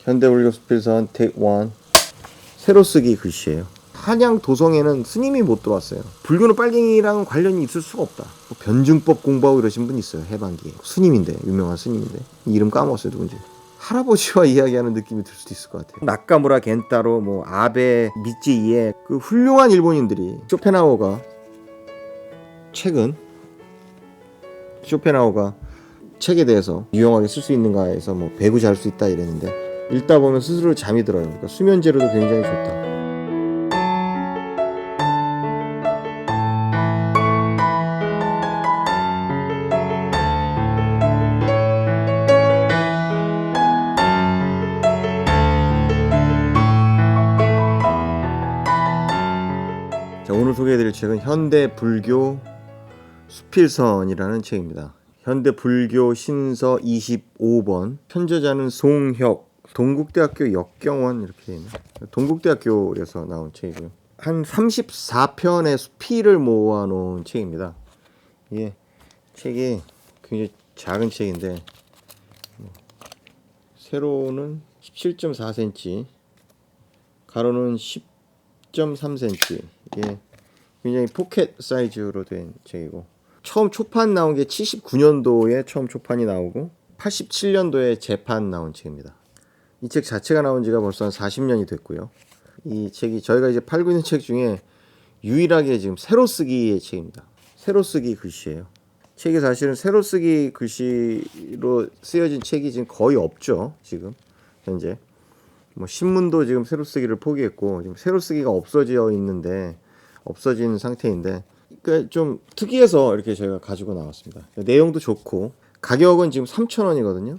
현대불교 수필선 Take 1 새로 쓰기 글씨예요. 한양 도성에는 스님이 못 들어왔어요. 불교는 빨갱이랑 관련이 있을 수가 없다. 뭐 변증법 공부하고 이러신 분 있어요. 해방기에. 스님인데, 유명한 스님인데 이름 까먹었어요. 누군지. 할아버지와 이야기하는 느낌이 들 수도 있을 것 같아요. 나카무라 겐타로, 뭐 아베 미찌이에 그 훌륭한 일본인들이 쇼펜하우어가 최근 쇼펜하우어가 책에 대해서 유용하게 쓸 수 있는가 해서 뭐 배구 잘 수 있다 이랬는데 읽다 보면 스스로 잠이 들어요. 그러니까 수면제로도 굉장히 좋다. 자, 오늘 소개해드릴 책은 현대불교 수필선이라는 책입니다. 현대불교 신서 25번, 편저자는 송혁, 동국대학교 역경원 이렇게 되어 있네요. 동국대학교에서 나온 책이고요. 한 34편의 수필을 모아놓은 책입니다. 이게 책이 굉장히 작은 책인데 세로는 17.4cm, 가로는 10.3cm. 이게 굉장히 포켓 사이즈로 된 책이고, 처음 초판 나온 게 79년도에 처음 초판이 나오고 87년도에 재판 나온 책입니다. 이 책 자체가 나온 지가 벌써 한 40년이 됐고요. 이 책이 저희가 이제 팔고 있는 책 중에 유일하게 지금 새로 쓰기의 책입니다. 새로 쓰기 글씨예요. 책이 사실은 새로 쓰기 글씨로 쓰여진 책이 지금 거의 없죠. 지금 현재 뭐 신문도 지금 새로 쓰기를 포기했고 지금 새로 쓰기가 없어진 상태인데, 그러니까 좀 특이해서 이렇게 저희가 가지고 나왔습니다. 내용도 좋고 가격은 지금 3,000원이거든요.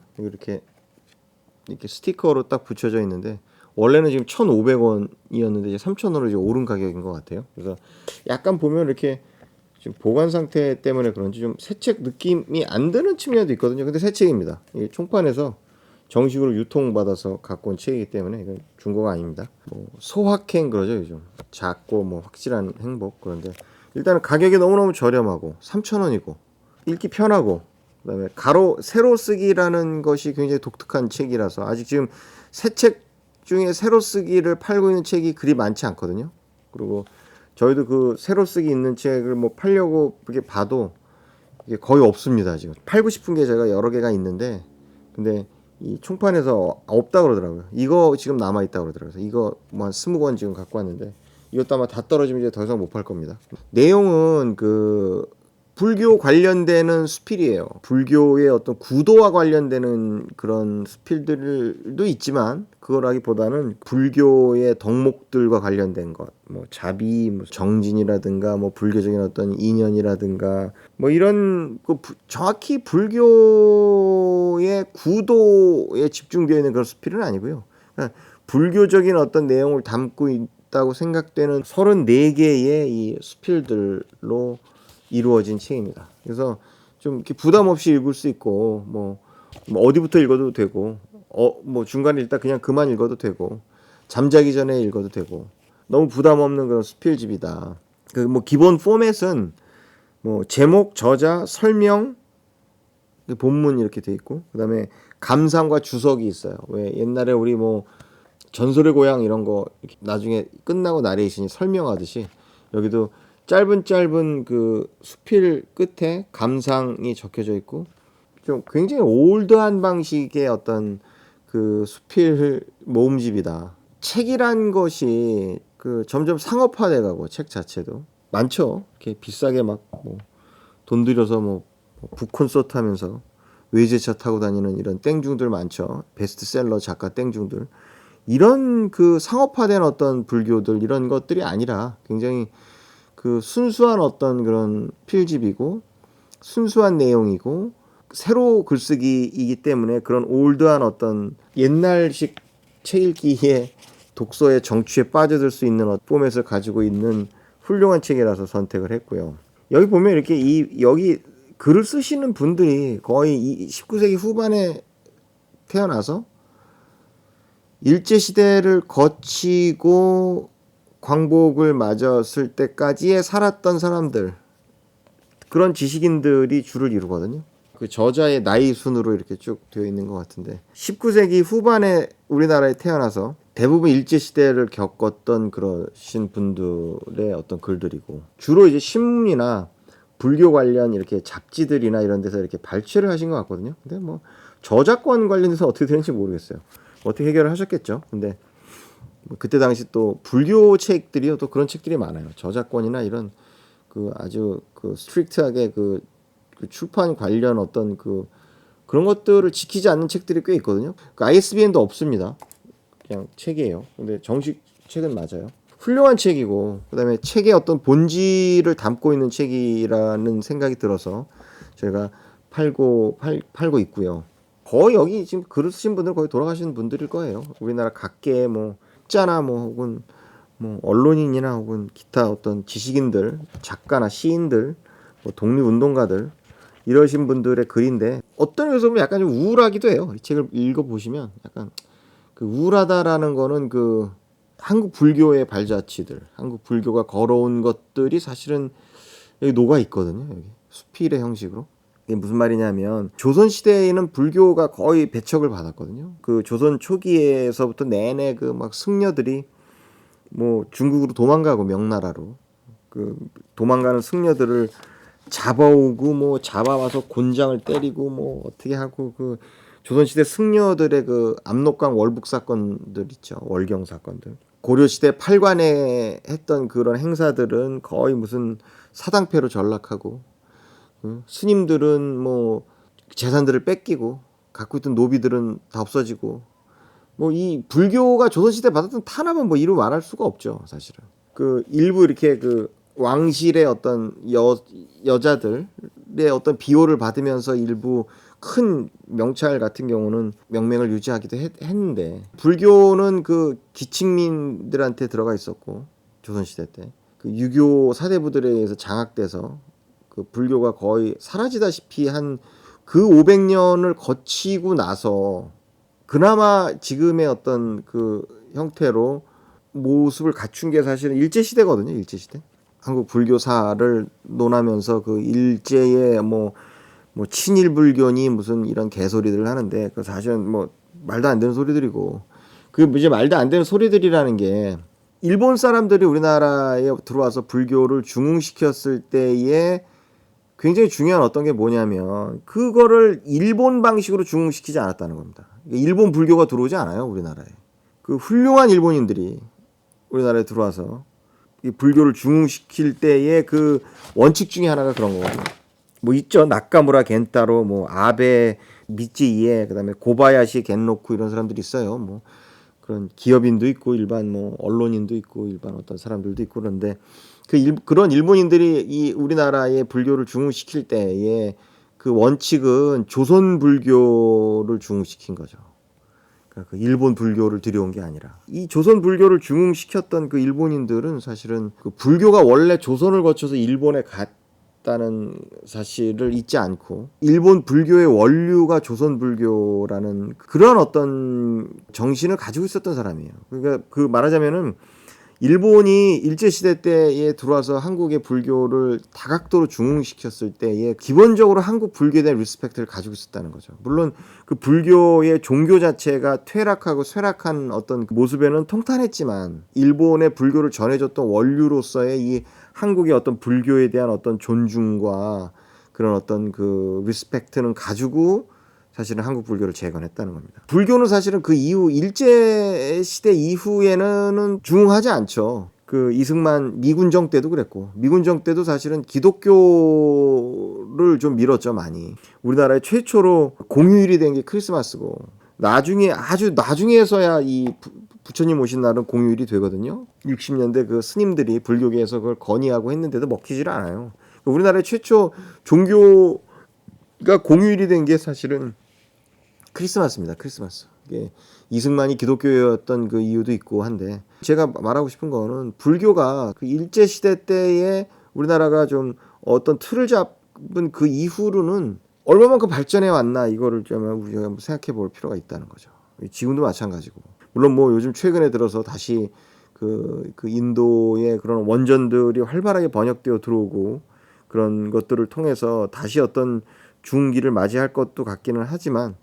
이렇게 스티커로 딱 붙여져 있는데 원래는 지금 1,500원이었는데 이제 3,000원으로 이제 오른 가격인 것 같아요. 그래서 약간 보면 이렇게 지금 보관 상태 때문에 그런지 좀 새 책 느낌이 안 드는 측면도 있거든요. 근데 새 책입니다. 이게 총판에서 정식으로 유통받아서 갖고 온 책이기 때문에 이건 중고가 아닙니다. 뭐 소확행 그러죠 요즘. 작고 뭐 확실한 행복. 그런데 일단은 가격이 너무너무 저렴하고 3,000원이고 읽기 편하고, 그다음에 새로 쓰기라는 것이 굉장히 독특한 책이라서 아직 지금 새 책 중에 새로 쓰기를 팔고 있는 책이 그리 많지 않거든요. 그리고 저희도 그 새로 쓰기 있는 책을 뭐 팔려고 그렇게 봐도 이게 거의 없습니다. 지금 팔고 싶은 게 제가 여러 개가 있는데 근데 이 총판에서 없다 그러더라고요. 이거 지금 남아 있다 그러더라고요. 이거 뭐 한 20권 지금 갖고 왔는데 이것도 아마 다 떨어지면 이제 더 이상 못 팔 겁니다. 내용은 그 불교 관련되는 수필이에요. 불교의 어떤 구도와 관련되는 그런 수필들도 있지만 그거라기보다는 불교의 덕목들과 관련된 것, 뭐 자비, 뭐 정진이라든가 뭐 불교적인 어떤 인연이라든가 뭐 이런 정확히 불교의 구도에 집중되어 있는 그런 수필은 아니고요. 그러니까 불교적인 어떤 내용을 담고 있다고 생각되는 34개의 이 수필들로 이루어진 책입니다. 그래서 좀 이렇게 부담 없이 읽을 수 있고 뭐 어디부터 읽어도 되고 뭐 중간에 읽다 그냥 그만 읽어도 되고 잠자기 전에 읽어도 되고 너무 부담 없는 그런 수필집이다. 그 뭐 기본 포맷은 뭐 제목, 저자, 설명, 본문 이렇게 돼 있고 그다음에 감상과 주석이 있어요. 왜 옛날에 우리 뭐 전설의 고향 이런 거 나중에 끝나고 나레이션이 설명하듯이 여기도 짧은 그 수필 끝에 감상이 적혀져 있고 좀 굉장히 올드한 방식의 어떤 그 수필 모음집이다. 책이란 것이 그 점점 상업화돼 가고 책 자체도 많죠. 이렇게 비싸게 막 뭐 돈 들여서 뭐 북콘서트 하면서 외제차 타고 다니는 이런 땡중들 많죠. 베스트셀러 작가 땡중들. 이런 그 상업화된 어떤 불교들 이런 것들이 아니라 굉장히 그 순수한 어떤 그런 필집이고 순수한 내용이고 새로 글쓰기이기 때문에 그런 올드한 어떤 옛날식 책 읽기의 독서의 정취에 빠져들 수 있는 포맷을 가지고 있는 훌륭한 책이라서 선택을 했고요. 여기 보면 이렇게 여기 글을 쓰시는 분들이 거의 19세기 후반에 태어나서 일제시대를 거치고 광복을 맞았을 때까지에 살았던 사람들, 그런 지식인들이 주를 이루거든요. 그 저자의 나이 순으로 이렇게 쭉 되어 있는 것 같은데 19세기 후반에 우리나라에 태어나서 대부분 일제시대를 겪었던 그러신 분들의 어떤 글들이고 주로 이제 신문이나 불교 관련 이렇게 잡지들이나 이런 데서 이렇게 발췌를 하신 것 같거든요. 근데 뭐 저작권 관련해서 어떻게 되는지 모르겠어요. 어떻게 해결을 하셨겠죠. 근데 뭐 그때 당시 또 불교 책들이요 또 그런 책들이 많아요. 저작권이나 이런 그 아주 그 스트릭트하게 그 출판 관련 어떤 그런 것들을 지키지 않는 책들이 꽤 있거든요. 그 ISBN도 없습니다. 그냥 책이에요. 근데 정식 책은 맞아요. 훌륭한 책이고 그다음에 책의 어떤 본질을 담고 있는 책이라는 생각이 들어서 저희가 팔고 있고요. 거의 여기 지금 글을 쓰신 분들 거의 돌아가신 분들일 거예요. 우리나라 각계 뭐 학자나 뭐 혹은 뭐 언론인이나 혹은 기타 어떤 지식인들, 작가나 시인들, 뭐 독립운동가들 이러신 분들의 글인데 어떤 면에서 보면 약간 좀 우울하기도 해요. 이 책을 읽어보시면 약간 그 우울하다라는 거는 그 한국 불교의 발자취들, 한국 불교가 걸어온 것들이 사실은 여기 녹아 있거든요. 여기 수필의 형식으로. 이게 무슨 말이냐면 조선 시대에는 불교가 거의 배척을 받았거든요. 그 조선 초기에서부터 내내 그 막 승려들이 뭐 중국으로 도망가고 명나라로 그 도망가는 승려들을 잡아오고 뭐 잡아와서 곤장을 때리고 뭐 어떻게 하고 그 조선시대 승려들의 그 압록강 월북 사건들 있죠. 월경 사건들. 고려시대 팔관에 했던 그런 행사들은 거의 무슨 사당패로 전락하고 스님들은 뭐 재산들을 뺏기고 갖고 있던 노비들은 다 없어지고 뭐 이 불교가 조선시대 받았던 탄압은 뭐 이루 말할 수가 없죠. 사실은. 그 일부 이렇게 그 왕실의 어떤 여자들의 어떤 비호를 받으면서 일부 큰 명찰 같은 경우는 명맥을 유지하기도 했는데 불교는 그 기층민들한테 들어가 있었고 조선시대 때 그 유교 사대부들에 의해서 장악돼서 그 불교가 거의 사라지다시피 한 그 500년을 거치고 나서 그나마 지금의 어떤 그 형태로 모습을 갖춘 게 사실은 일제시대거든요. 일제시대. 한국 불교사를 논하면서 그 일제의 뭐 친일 불교니 무슨 이런 개소리들을 하는데 그 사실은 뭐 말도 안 되는 소리들이고 그 이제 말도 안 되는 소리들이라는 게 일본 사람들이 우리나라에 들어와서 불교를 중흥시켰을 때에 굉장히 중요한 어떤 게 뭐냐면 그거를 일본 방식으로 중흥시키지 않았다는 겁니다. 일본 불교가 들어오지 않아요, 우리나라에. 그 훌륭한 일본인들이 우리나라에 들어와서 이 불교를 중흥시킬 때의 그 원칙 중에 하나가 그런 거거든요. 뭐 있죠. 나카무라 겐타로, 뭐 아베 미찌이에, 그다음에 고바야시 겐로쿠 이런 사람들이 있어요. 뭐 그런 기업인도 있고 일반 뭐 언론인도 있고 일반 어떤 사람들도 있고 그런데 그런 일본인들이 이 우리나라의 불교를 중흥시킬 때에 그 원칙은 조선 불교를 중흥시킨 거죠. 그러니까 그 일본 불교를 들여온 게 아니라 이 조선 불교를 중흥시켰던 그 일본인들은 사실은 그 불교가 원래 조선을 거쳐서 일본에 갔다는 사실을 잊지 않고 일본 불교의 원류가 조선 불교라는 그런 어떤 정신을 가지고 있었던 사람이에요. 그러니까 그 말하자면은 일본이 일제시대 때에 들어와서 한국의 불교를 다각도로 중흥시켰을 때에 기본적으로 한국 불교에 대한 리스펙트를 가지고 있었다는 거죠. 물론 그 불교의 종교 자체가 퇴락하고 쇠락한 어떤 모습에는 통탄했지만 일본의 불교를 전해줬던 원류로서의 이 한국의 어떤 불교에 대한 어떤 존중과 그런 어떤 그 리스펙트는 가지고 사실은 한국 불교를 재건했다는 겁니다. 불교는 사실은 그 이후 일제 시대 이후에는 중흥하지 않죠. 그 이승만 미군정 때도 그랬고 미군정 때도 사실은 기독교를 좀 밀었죠 많이. 우리나라에 최초로 공휴일이 된 게 크리스마스고 나중에 아주 나중에서야 이 부처님 오신 날은 공휴일이 되거든요. 60년대 그 스님들이 불교계에서 그걸 건의하고 했는데도 먹히질 않아요. 우리나라의 최초 종교가 공휴일이 된 게 사실은 크리스마스입니다. 크리스마스. 이게 이승만이 기독교였던 그 이유도 있고 한데 제가 말하고 싶은 거는 불교가 그 일제 시대 때에 우리나라가 좀 어떤 틀을 잡은 그 이후로는 얼마만큼 발전해 왔나 이거를 좀 우리가 생각해 볼 필요가 있다는 거죠. 지금도 마찬가지고 물론 뭐 요즘 최근에 들어서 다시 그 인도의 그런 원전들이 활발하게 번역되어 들어오고 그런 것들을 통해서 다시 어떤 중기를 맞이할 것도 같기는 하지만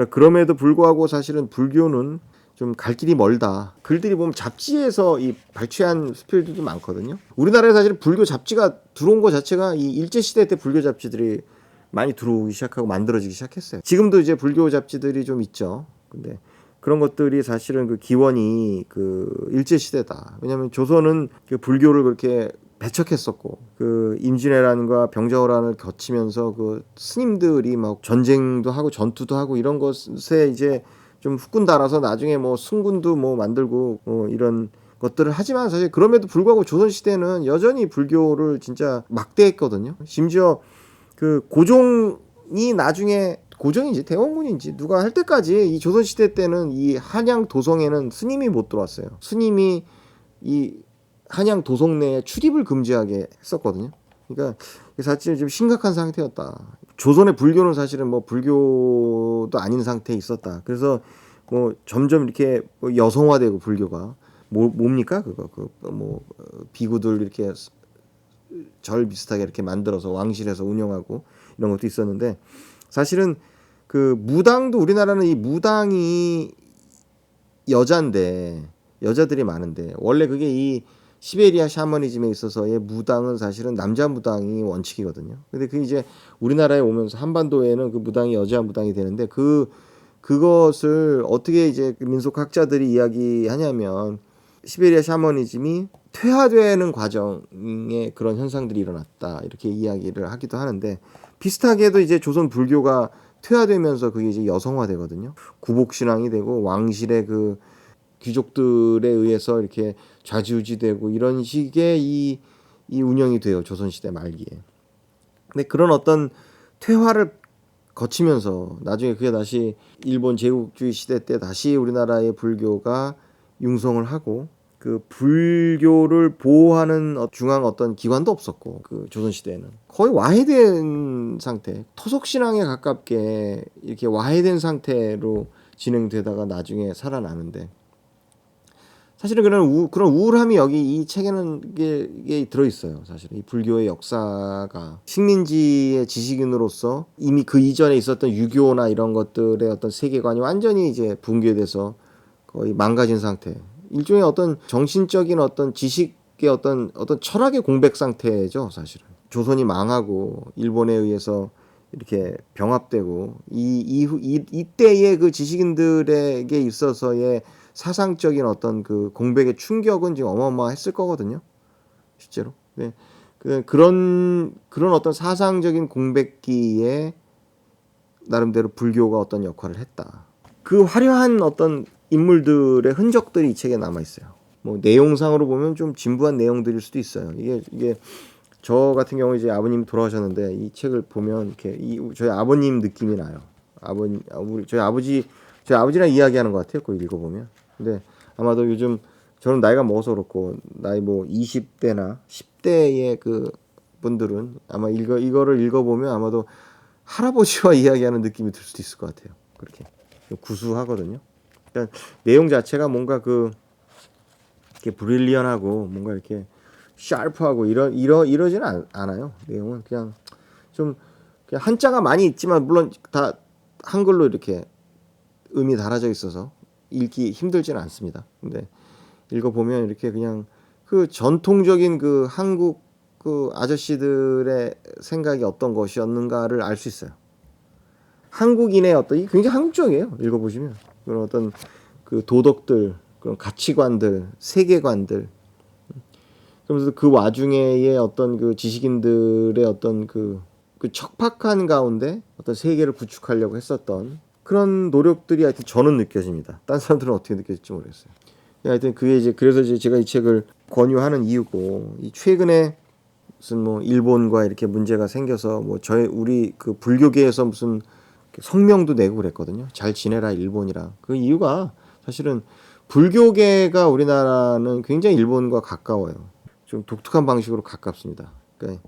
그럼에도 불구하고 사실은 불교는 좀 갈 길이 멀다. 글들이 보면 잡지에서 이 발췌한 수필들도 많거든요. 우리나라에 사실 불교 잡지가 들어온 것 자체가 이 일제시대 때 불교 잡지들이 많이 들어오기 시작하고 만들어지기 시작했어요. 지금도 이제 불교 잡지들이 좀 있죠. 근데 그런 것들이 사실은 그 기원이 그 일제시대다. 왜냐하면 조선은 그 불교를 그렇게 배척했었고 그 임진왜란과 병자호란을 거치면서 그 스님들이 막 전쟁도 하고 전투도 하고 이런 것에 이제 좀 후끈 달아서 나중에 뭐 승군도 뭐 만들고 이런 것들을 하지만 사실 그럼에도 불구하고 조선시대는 여전히 불교를 진짜 막대했거든요. 심지어 그 고종이 나중에 고종인지 대원군인지 누가 할 때까지 이 조선시대 때는 이 한양 도성에는 스님이 못 들어왔어요. 스님이 이 한양 도성 내에 출입을 금지하게 했었거든요. 그러니까 사실 좀 심각한 상태였다. 조선의 불교는 사실은 뭐 불교도 아닌 상태에 있었다. 그래서 뭐 점점 이렇게 여성화되고 불교가 뭡니까 그거 뭐 비구들 이렇게 절 비슷하게 이렇게 만들어서 왕실에서 운영하고 이런 것도 있었는데 사실은 그 무당도 우리나라는 이 무당이 여잔데 여자들이 많은데 원래 그게 이 시베리아 샤머니즘에 있어서의 무당은 사실은 남자 무당이 원칙이거든요. 근데 그 이제 우리나라에 오면서 한반도에는 그 무당이 여자 무당이 되는데 그것을 어떻게 이제 민속학자들이 이야기하냐면 시베리아 샤머니즘이 퇴화되는 과정에 그런 현상들이 일어났다 이렇게 이야기를 하기도 하는데 비슷하게도 이제 조선 불교가 퇴화되면서 그게 이제 여성화되거든요. 구복신앙이 되고 왕실의 그 귀족들에 의해서 이렇게 좌지우지되고 이런 식의 이 운영이 돼요. 조선시대 말기에. 근데 그런 어떤 퇴화를 거치면서 나중에 그게 다시 일본 제국주의 시대 때 다시 우리나라의 불교가 융성을 하고 그 불교를 보호하는 중앙 어떤 기관도 없었고 그 조선시대에는 거의 와해된 상태 토속신앙에 가깝게 이렇게 와해된 상태로 진행되다가 나중에 살아나는데 사실은 그런 우울함이 여기 이 책에는 이게 들어있어요. 사실은 이 불교의 역사가 식민지의 지식인으로서 이미 그 이전에 있었던 유교나 이런 것들의 어떤 세계관이 완전히 이제 붕괴돼서 거의 망가진 상태. 일종의 어떤 정신적인 어떤 지식의 어떤 철학의 공백 상태죠. 사실은 조선이 망하고 일본에 의해서 이렇게 병합되고 이때의 그 지식인들에게 있어서의 사상적인 어떤 그 공백의 충격은 지금 어마어마했을 거거든요. 실제로. 네. 그런 어떤 사상적인 공백기에 나름대로 불교가 어떤 역할을 했다. 그 화려한 어떤 인물들의 흔적들이 이 책에 남아 있어요. 뭐 내용상으로 보면 좀 진부한 내용들일 수도 있어요. 이게 저 같은 경우 이제 아버님이 돌아가셨는데 이 책을 보면 이렇게 저희 아버님 느낌이 나요. 저희 아버지랑 이야기하는 것 같아요. 그거 읽어보면. 근데 아마도 요즘 저는 나이가 먹어서 그렇고 나이 뭐 20대나 10대의 그 분들은 아마 이거를 읽어보면 아마도 할아버지와 이야기하는 느낌이 들 수도 있을 것 같아요. 그렇게 구수하거든요. 그러니까 내용 자체가 뭔가 이렇게 브릴리언하고 뭔가 이렇게 샤프하고 이러지는 않아요. 내용은 그냥 좀 그냥 한자가 많이 있지만 물론 다 한글로 이렇게 음이 달아져 있어서 읽기 힘들지는 않습니다. 근데 읽어보면 이렇게 그냥 그 전통적인 그 한국 그 아저씨들의 생각이 어떤 것이었는가를 알 수 있어요. 한국인의 어떤 굉장히 한국적이에요. 읽어보시면 그런 어떤 그 도덕들, 그런 가치관들, 세계관들. 그러면서 그 와중에의 어떤 그 지식인들의 어떤 그 척박한 가운데 어떤 세계를 구축하려고 했었던 그런 노력들이 하여튼 저는 느껴집니다. 딴 사람들은 어떻게 느껴질지 모르겠어요. 하여튼 그게 이제 그래서 이제 제가 이 책을 권유하는 이유고 이 최근에 무슨 뭐 일본과 이렇게 문제가 생겨서 뭐 우리 그 불교계에서 무슨 성명도 내고 그랬거든요. 잘 지내라 일본이랑. 그 이유가 사실은 불교계가 우리나라는 굉장히 일본과 가까워요. 좀 독특한 방식으로 가깝습니다. 그러니까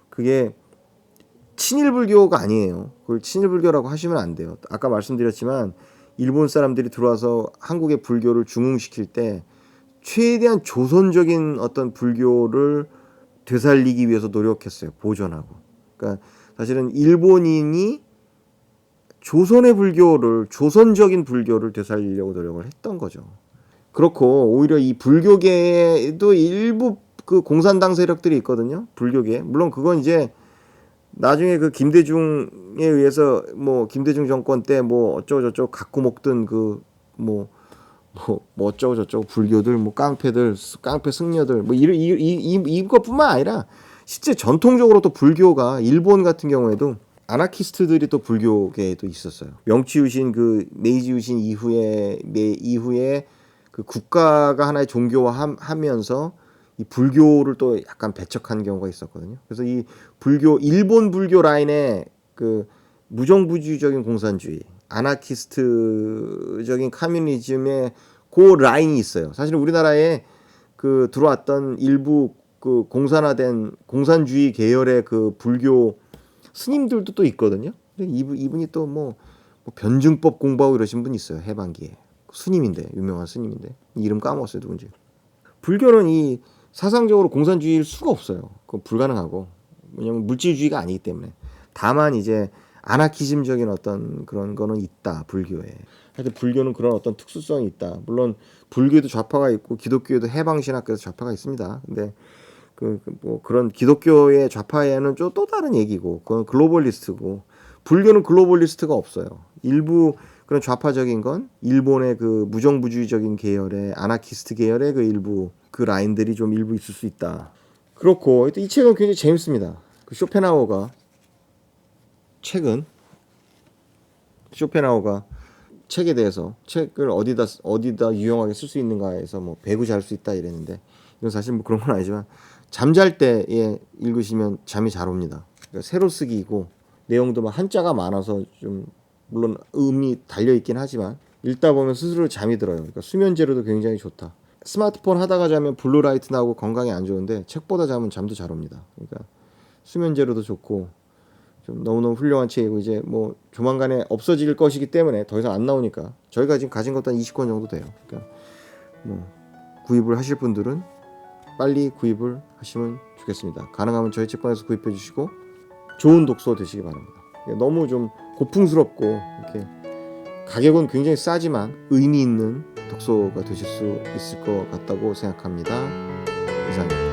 그게 친일불교가 아니에요. 그걸 친일불교라고 하시면 안 돼요. 아까 말씀드렸지만 일본 사람들이 들어와서 한국의 불교를 중흥시킬 때 최대한 조선적인 어떤 불교를 되살리기 위해서 노력했어요. 보존하고. 그러니까 사실은 일본인이 조선의 불교를, 조선적인 불교를 되살리려고 노력을 했던 거죠. 그렇고 오히려 이 불교계에도 일부 그 공산당 세력들이 있거든요. 불교계. 물론 그건 이제 나중에 그 김대중에 의해서 뭐 김대중 정권 때 뭐 어쩌고 저쩌고 갖고 먹던 그 뭐 어쩌고 저쩌고 불교들, 뭐 깡패들, 깡패 승려들, 뭐 이것뿐만 아니라 실제 전통적으로 또 불교가 일본 같은 경우에도 아나키스트들이 또 불교계에도 있었어요. 명치 유신 그 메이지 유신 이후에 그 국가가 하나의 종교화하면서 이 불교를 또 약간 배척한 경우가 있었거든요. 그래서 이 불교, 일본 불교 라인의 그 무정부주의적인 공산주의, 아나키스트적인 커뮤니즘의 그 라인이 있어요. 사실 우리나라에 그 들어왔던 일부 그 공산화된 공산주의 계열의 그 불교 스님들도 또 있거든요. 근데 이분이 또 뭐 변증법 공부하고 이러신 분이 있어요. 해방기에. 스님인데, 유명한 스님인데. 이름 까먹었어요, 누군지. 불교는 이 사상적으로 공산주의일 수가 없어요. 그건 불가능하고. 왜냐면 물질주의가 아니기 때문에. 다만 이제 아나키즘적인 어떤 그런 거는 있다, 불교에. 하여튼 불교는 그런 어떤 특수성이 있다. 물론 불교에도 좌파가 있고 기독교에도 해방신학교에서 좌파가 있습니다. 근데 뭐 그런 기독교의 좌파에는 또 다른 얘기고, 그건 글로벌리스트고, 불교는 글로벌리스트가 없어요. 일부 그런 좌파적인 건 일본의 그 무정부주의적인 계열의 아나키스트 계열의 그 일부 그 라인들이 좀 일부 있을 수 있다. 그렇고 이 책은 굉장히 재밌습니다. 그 쇼펜하우어가 책에 대해서 책을 어디다 유용하게 쓸 수 있는가에서 뭐 배구 잘 수 있다 이랬는데, 이건 사실 뭐 그런 건 아니지만 잠잘 때에 읽으시면 잠이 잘 옵니다. 그러니까 새로 쓰기이고 내용도 막 한자가 많아서 좀 물론 음이 달려 있긴 하지만 읽다 보면 스스로 잠이 들어요. 그러니까 수면제로도 굉장히 좋다. 스마트폰 하다가 자면 블루라이트 나오고 건강에 안 좋은데 책보다 자면 잠도 잘 옵니다. 그러니까 수면제로도 좋고 좀 너무너무 훌륭한 책이고, 이제 뭐 조만간에 없어질 것이기 때문에 더 이상 안 나오니까 저희가 지금 가진 것도 한 20권 정도 돼요. 그러니까 뭐 구입을 하실 분들은 빨리 구입을 하시면 좋겠습니다. 가능하면 저희 책방에서 구입해 주시고 좋은 독서 되시기 바랍니다. 너무 좀 고풍스럽고 이렇게 가격은 굉장히 싸지만 의미 있는 독서가 되실 수 있을 것 같다고 생각합니다. 이상입니다.